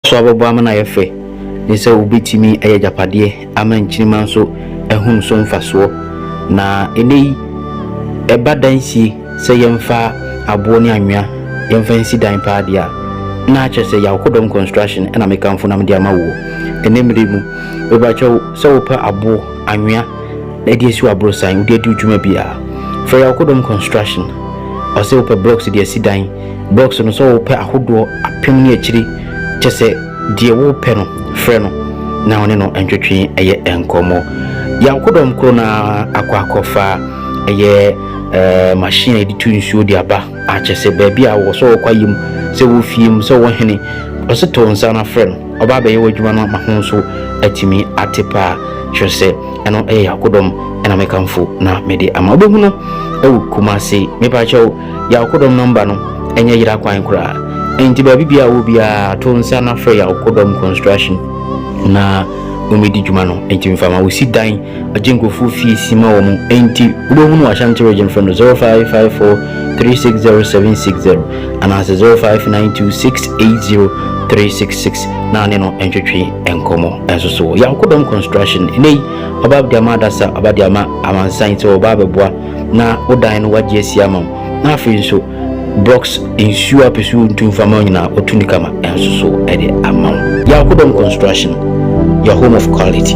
so ababo ama na yefe ni se obetimi eye japade ama nchirima so ehun so mfaso na enei eba dansi se yemfa abo ne anwea yemfa nsi dan pa dia na ache se yakodom construction na mekamfo na mde ama wo enemre mu eba cho se opa abo anwea na die si wabro san udi adu dwuma bia for yakodom construction o se opa blocks die si dan blocks no so opa ahodo apem ne akiri chese die wo pe no frɛ no na one no entwetwe eye enkomo yakodom kro na akwakofa eye machine edi tu nsuo di aba a chese baabi a wo so kwayim se wo fiem se wo hene o se to nsa na frɛ no oba ba ye wadwuma no mahon so atimi atepa chese eno yakodom ena mekamfo na mede ama obehu no ewu kumase mepa chew yakodom number no enye yira kwan kura enti baabi bia wo bia to nsa na frɛ yakodom construction na umedi dwuma no enti mfama wo si dan ajenkofo fie sima wo mu enti ubohu no ashanti region from 0554360760 and as 0592680366 na ne no entwetwe enkomo enso so yakodom construction nei obabdia madasa obadia ma amansan te obabeboa na odan no wagye asiama na afi nso blocks insure pesu ntumfama nyina otunikama enso so ede amam yakodom construction, your home of quality.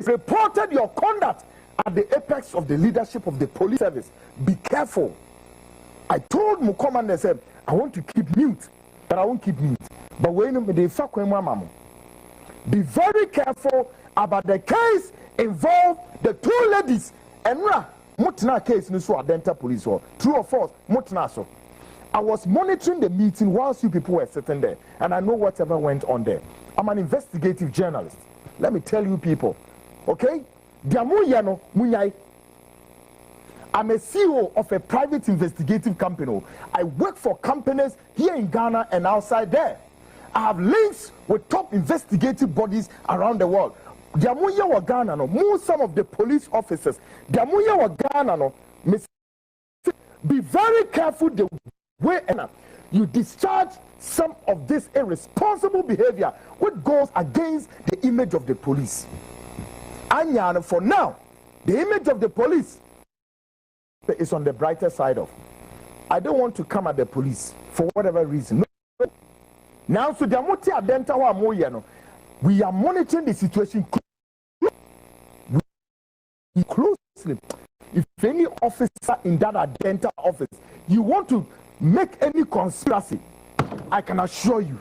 Reported your conduct at the apex of the leadership of the police service. Be careful. I told Mukoma, I said, I want to keep mute, but I won't keep mute. But when they fuck with my mama, be very careful about the case involved the two ladies and Mutna case in so Adenta police or true or false Mutna so. I was monitoring the meeting whilst you people were sitting there, and I know whatever went on there. I'm an investigative journalist. Let me tell you people, okay? I'm a CEO of a private investigative company. I work for companies here in Ghana and outside there. I have links with top investigative bodies around the world. Diamuya wa Ghana no, some of the police officers. Diamuya wa Ghana no, be very careful the way you discharge some of this irresponsible behavior which goes against the image of the police. And for now, the image of the police is on the brighter side of. I don't want to come at the police for whatever reason. No. Now, so Diamuti Adenta wa moya no, we are monitoring the situation closely. If any officer in that Adenta office, you want to make any conspiracy, I can assure you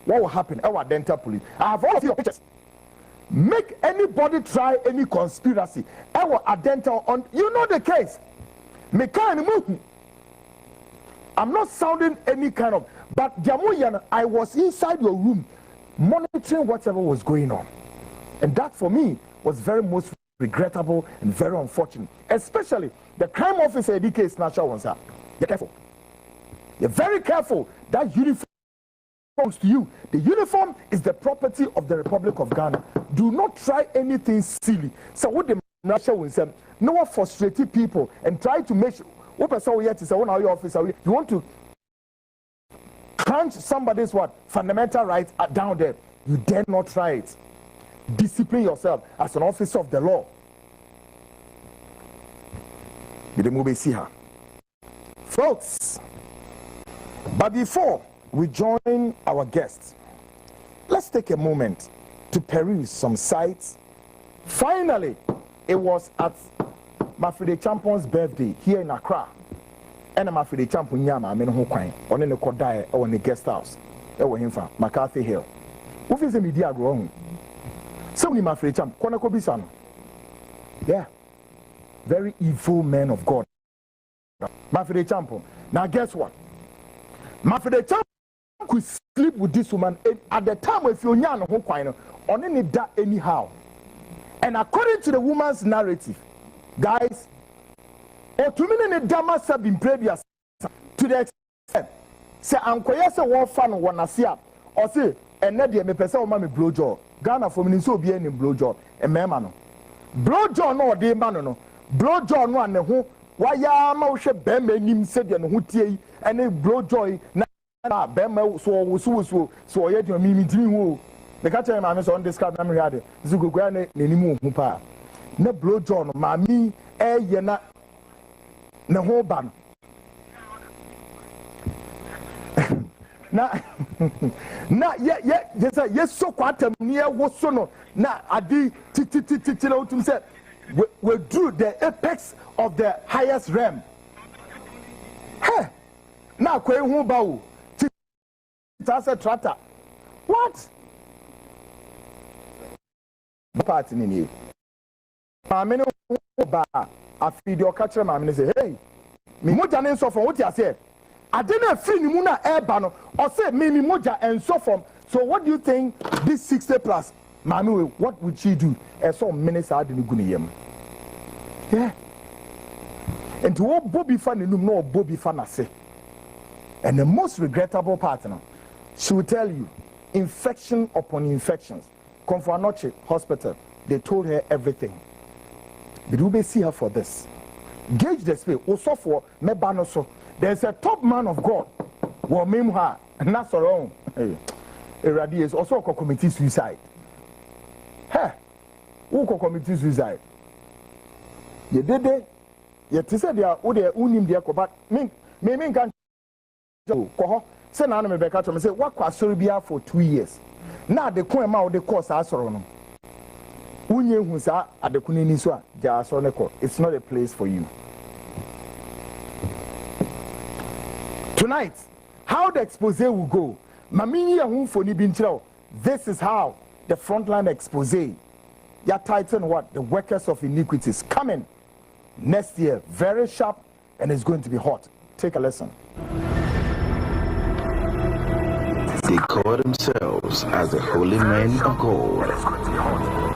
what will happen. Our Adenta police, I have all of your pictures. Make anybody try any conspiracy. Our Adenta on, you know the case. I'm not sounding any kind of, but Jamuyan, I was inside your room monitoring whatever was going on, and that for me was very most regrettable and very unfortunate, especially the crime officer DK Snatcher ones up. You're careful. You're very careful. That uniform belongs to you. The uniform is the property of the Republic of Ghana. Do not try anything silly. So what the Snatcher will say, no one frustrated people and try to make sure what person we to say one of your officer you want to crunch somebody's what fundamental rights are down there. You dare not try it. Discipline yourself as an officer of the law. Folks, but before we join our guests, let's take a moment to peruse some sites. Finally, it was at Mafide Champion's birthday here in Accra. And Mafide Champion Yama, I mean, who crying on the Kodai or in the guest house. There were him from McCarthy Hill. Who is the media growing? Somebody, Mafide Champ, Konako Bisan. Yeah. Very evil man of God. Mafide Champion. Now, guess what? Mafide Champion could sleep with this woman at the time if you're young, who crying on any that anyhow. And according to the woman's narrative, guys, or to me, the damas have been previous to the extent. Say, Uncle, yes, one fan of one Asia, or say, and Nadia, me person, mammy blowjob. Ghana for me, so be any blowjob, and Mamma. blow John no de man no blow John no ne ho waya ma wo hwe be ma nim se de no ho tie ene blow joy na be ma so ye de mi ntimi ho the catch him am so on describe na me hade zugugwa ne nim ho pa na blow John ma mi ye na ne ho ba na na yes so kwatam ne wo so no na adi titi na utum say we drew the apex of the highest realm. Hey, na kwe hu ba o that's a trata what part ni ni maame no ba afidi o ka kire maame say hey me moja ne so for what you say ade na free ni mu na eba no o say me moja and so from. So what do you think this 60 plus maame what would she do so minutes ade ni guni yam yeah and to what Bobby fan in no Bobby fan say. And the most regrettable part now, she will tell you infection upon infections. Come for Anoche hospital, they told her everything. Did we see her for this? Gauge the space. Also for mebano so. There's a top man of God. Well, meme her and that's her own. Eradi is also a committee suicide. Hey, who committee suicide? You did it. You said they are unim dia ko but me can ko say na me be catch me say what kwasori bia for 2 years. Na de ko ma wo de course asoro no. Unye hu sa adekuni ni so a ja asoro ne ko. It's not a place for you. Tonight, how the expose will go. Mamini ya hu foni bi nchiro. This is how the frontline expose. Ya title what? The workers of iniquity is coming next year, very sharp, and it's going to be hot. Take a lesson. They call themselves as the holy men of God.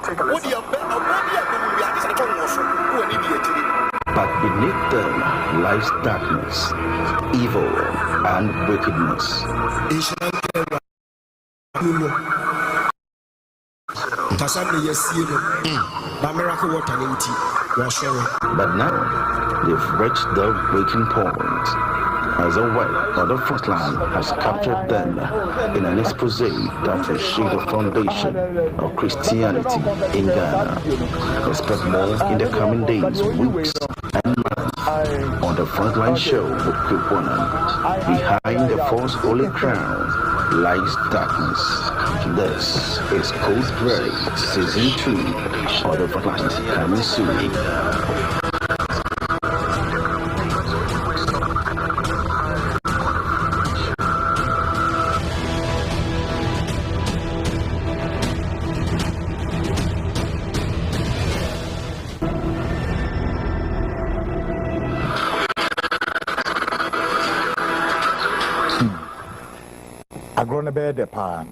Take a lesson. But beneath them lies darkness, evil, and wickedness. But now they've reached the breaking point. As a way, the front line has captured them in an expose that will shake the foundation of Christianity in Ghana. Expect more in the coming days, weeks, and months on the Frontline Show with Quick Behind the false holy crown lies darkness. This is Cold Break Season 2 of the Frontline coming soon.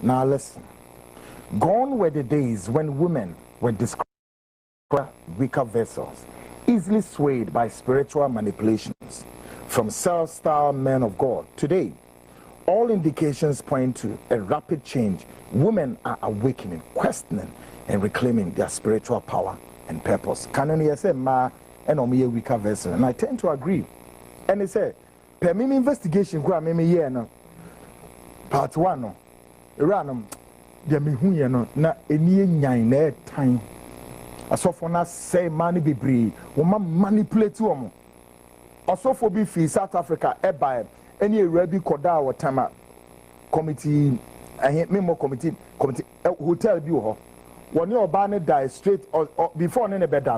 Now listen. Gone were the days when women were described as weaker vessels, easily swayed by spiritual manipulations from self-styled men of God. Today, all indications point to a rapid change. Women are awakening, questioning, and reclaiming their spiritual power and purpose. Canon say ma and a weaker vessel, and I tend to agree. And they say, per me investigation, go me year no. Part 1 no. Iranum de me hu ye no na eni nyan na tan asofo na say mani bebre wo ma manipulate wo mo asofo bi fi South Africa eba eni ewura bi koda wo tama committee memo committee hotel bi wo ho woni oba ne die straight before ne beda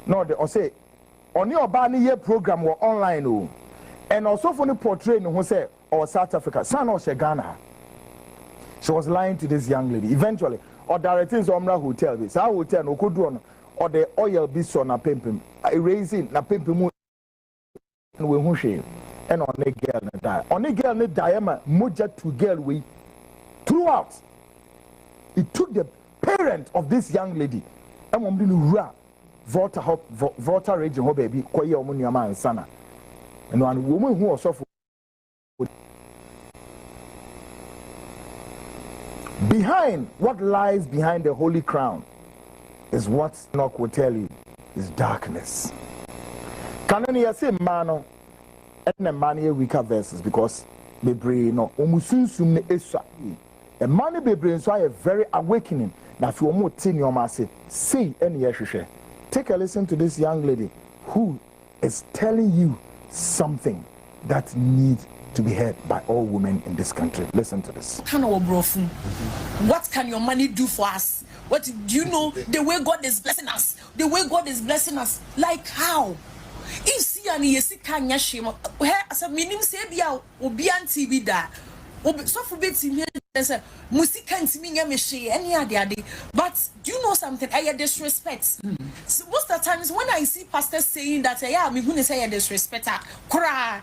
no de o say oni oba ne ye program wo online o and asofo ne portray no ho say or South Africa san o she Ghana. She was lying to this young lady. Eventually, or directing Omra Hotel. This our hotel no could do or the oil be so na pimpim. Erasing na pimpim and we hushi and on a girl na die. On a girl na diama moja to girl we throughout. It took the parent of this young lady. And I'm doing ra Volta region ho baby kwaye omunyama ansana. And one woman who was so behind what lies behind the holy crown is what Enoch will tell you is darkness. Can you say man and the man weaker verses because the brain no umusunsum ne esua. A man be brain so a very awakening. Now if you want to your say any yeshushe. Take a listen to this young lady who is telling you something that needs to be heard by all women in this country. Listen to this. What can your money do for us? What do you know the way God is blessing us? The way God is blessing us. Like how? If see any kanya shame, as a minimum say be TV da. So for bits in here, music can't mean any other day. But do you know something? I disrespect. So most of the times when I see pastors saying that, I'm going to say I disrespect, cry.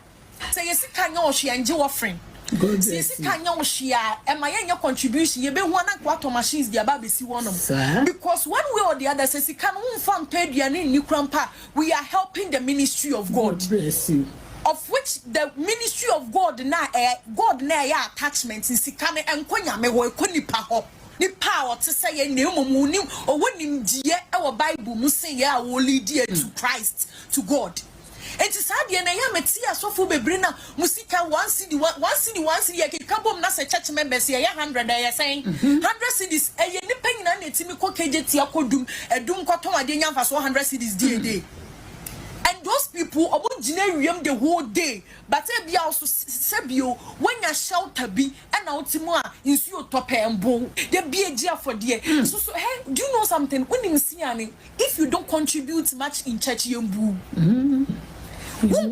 Say yes, can you she and you offering? Yes, can you she and my your contribution? You be one quarter machines, the baby see one of them. Because one way or the other says, can one fan paid your name, new grandpa? We are helping the ministry of God. Bless you. Of which the ministry of God na God na ya attachment in sikame enkonya me wo ekonipa ho ni power to say na emumunim owonim die e Bible mu say ya wo lead to Christ, to God. And to say na ya meti asofo bebre na musika one city ya kikabom na say church members ya 100 ya saying 100 cities e nipa nyina na etimi ko kejeti akodum edum kwaton ade nyamfa so 100 cities day. And those people are the whole day. But they also sebio when you shelter be and ultima in your top and bone. They be a dear for dear. So hey, do you know something? When you see if you don't contribute much in church, you who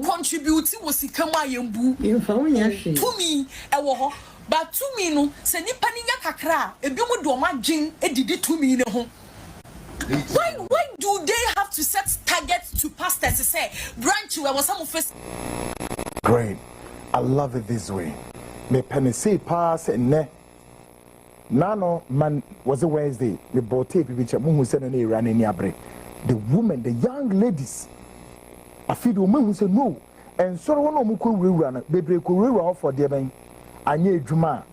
contribute was the kama yembu to me, but to me no, send you paniya kakra, a bimu do my jing, a did it to me no. Why do they have to set targets to pastors to say branch where was some of us? Great. I love it this way. Me penny say pass and ne. Nano man was a Wednesday. The bote which a moon who said any ran any abre. The women, the young ladies. I feel the woman who said no. And so one of muku run, baby could off for the man. I knew Juma.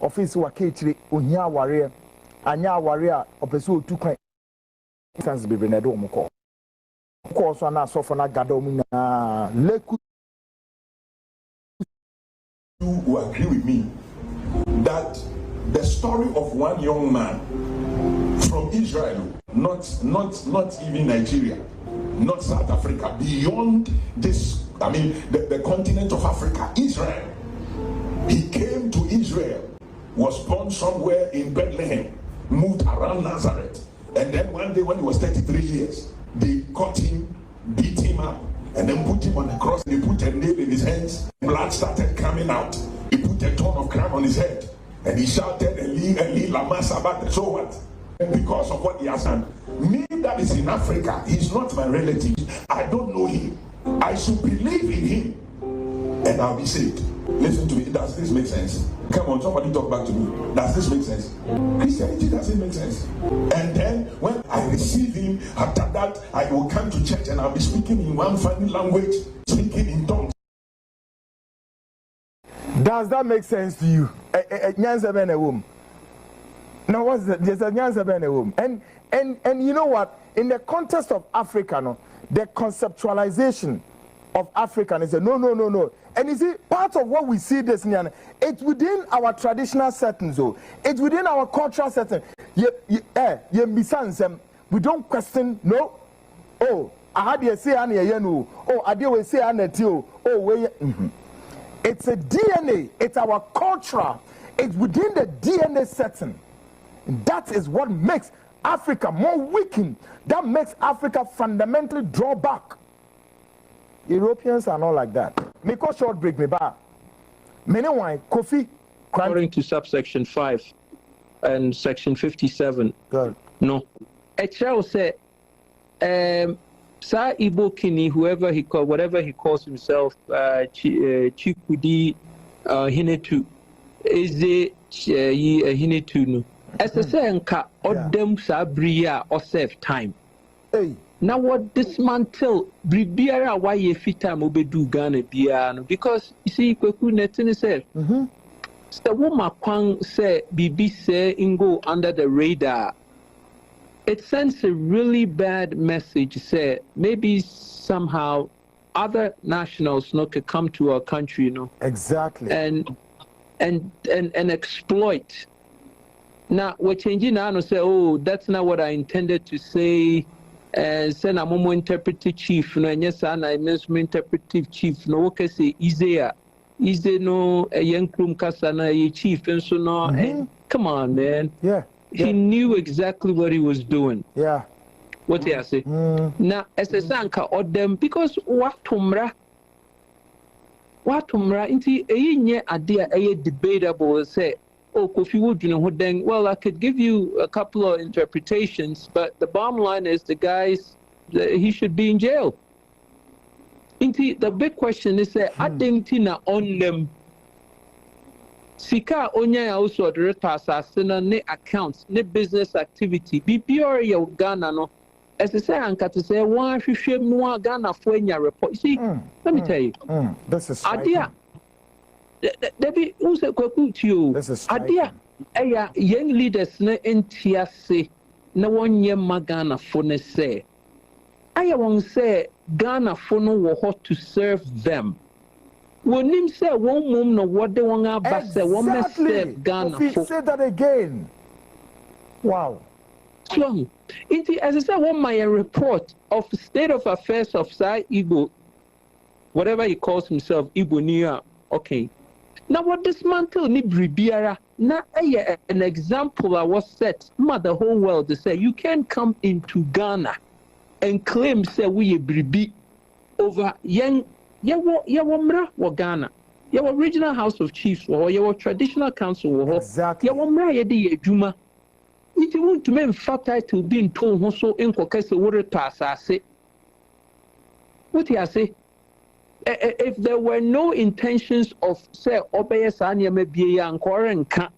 Office wa catri, unya warrior. Anya warrior, or pursue two kind. Sans be Benedo Moko. Of course, one so for not Gadomina. You agree with me that the story of one young man from Israel, not even Nigeria, not South Africa, beyond this, I mean, the continent of Africa, Israel. He came to Israel, was born somewhere in Bethlehem, moved around Nazareth. And then one day when he was 33 years, they caught him, beat him up, and then put him on the cross. They put a nail in his hands. Blood started coming out. He put a ton of crown on his head. And he shouted, Eli, lama sabachthani. So what? Because of what he has done. Me that is in Africa, he's not my relative. I don't know him. I should believe in him, and I'll be saved. Listen to me. Does this make sense? Come on, somebody talk back to me. Does this make sense? Christianity doesn't make sense. And then when I receive him, after that, I will come to church and I'll be speaking in one funny language, speaking in tongues. Does that make sense to you? Now what's that? There's a nyansa. And you know what? In the context of Africa, no, the conceptualization of African is a no. And you see, part of what we see this, it's within our traditional settings, it's within our cultural setting. We don't question, no. Oh, I had you say, oh, I did say, it's a DNA, it's our culture, it's within the DNA setting. That is what makes Africa more weakened. That makes Africa fundamentally draw back. Europeans are not like that. Make a short break, me back. Meanwhile, Kofi. According to subsection 5 and section 57. Good. No. A child said, Sa Igbo Kini, whoever he called, whatever he calls himself, Chikudi Hinetu, is the Hinetu. No. As I say, Nka Odem Sabria or save time. Hey. Now what dismantle Bribiara why ye fit time obedu Ghana biano because you see Kweku Netini said the woman Kwang say BB say ingo under the radar it sends a really bad message. Say maybe somehow other nationals could come to our country, exactly, and exploit. Now we're changing now and say, oh, that's not what I intended to say. Send a momo interpretive chief, and yes, and I interpretive chief. No, okay, say Isaiah. Is there no a young Krum Kasana, a chief, and so no? Come on, man. Yeah. He knew exactly what he was doing. Yeah. What I say? Now, as a sanka or them, because what tumra, into a idea, a debatable say, oh, Kofi Wood, then, well, I could give you a couple of interpretations, but the bottom line is he should be in jail. The big question is I didn't on them. Sika onya also the asasina ne accounts ne business activity. BPR ya Ghana no. As I say, anka to say one hwehwem no Ghana for nya report. See, let me tell you. This is idea. Debi unse kwaku to this is idea. Eya young leaders ne entiase na wonye magana for ne say. Aya won say Ghana for no wo hot to serve them. When him say one mum no what they want to say one must serve Ghana for. Say that again. Wow. So, as I said, one my report of state of affairs of Sai Igbo, whatever he calls himself, Igbo Nia. Okay. Now what dismantle ni bribiara. Now an example I was set. The whole world to say you can't come into Ghana and claim say we a bribi over young. Yawamra wa Ghana. Yawa regional house of chiefs or yawa traditional council. Exactly. Yawamra yedi yejuma. It won't mean fat title being told so in kokese water to asase. What do I say? If there were no intentions of say obey sanya maybe and korenka,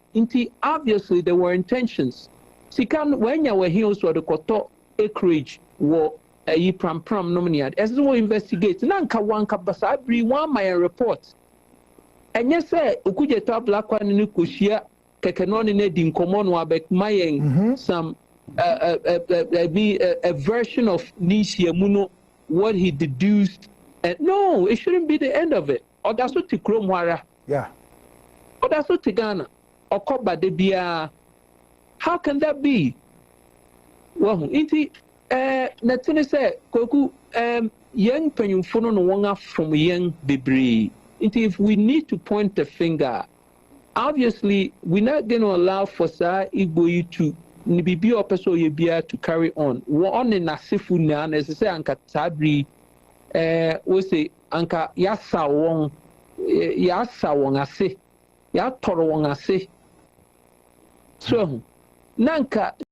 obviously there were intentions. Sikan when you were here so the koto acreage war. A pram nominate as we investigate. Nanka wanka basa bri one my report. And yes, sir, ukuje top black one in Kushia, Kakanoni Nedin common wabek maying some a version of Nishia Muno, what he deduced. And no, it shouldn't be the end of it. Or that's what Tikromwara. Yeah. Or that's what Tigana. Or Koba de Bia. How can that be? Well, Natine say, Koku, young Penyufono no wanga from young bebree. If we need to point the finger, obviously we're not going to allow for Sa Igbo to Nibibi Opeso Yebia to carry on. We're on in Nasifu Nan, as I say, Anka Tabri, we say, Anka Yasa Wong Ase, Ya Toro Wong Ase. So, Nanka.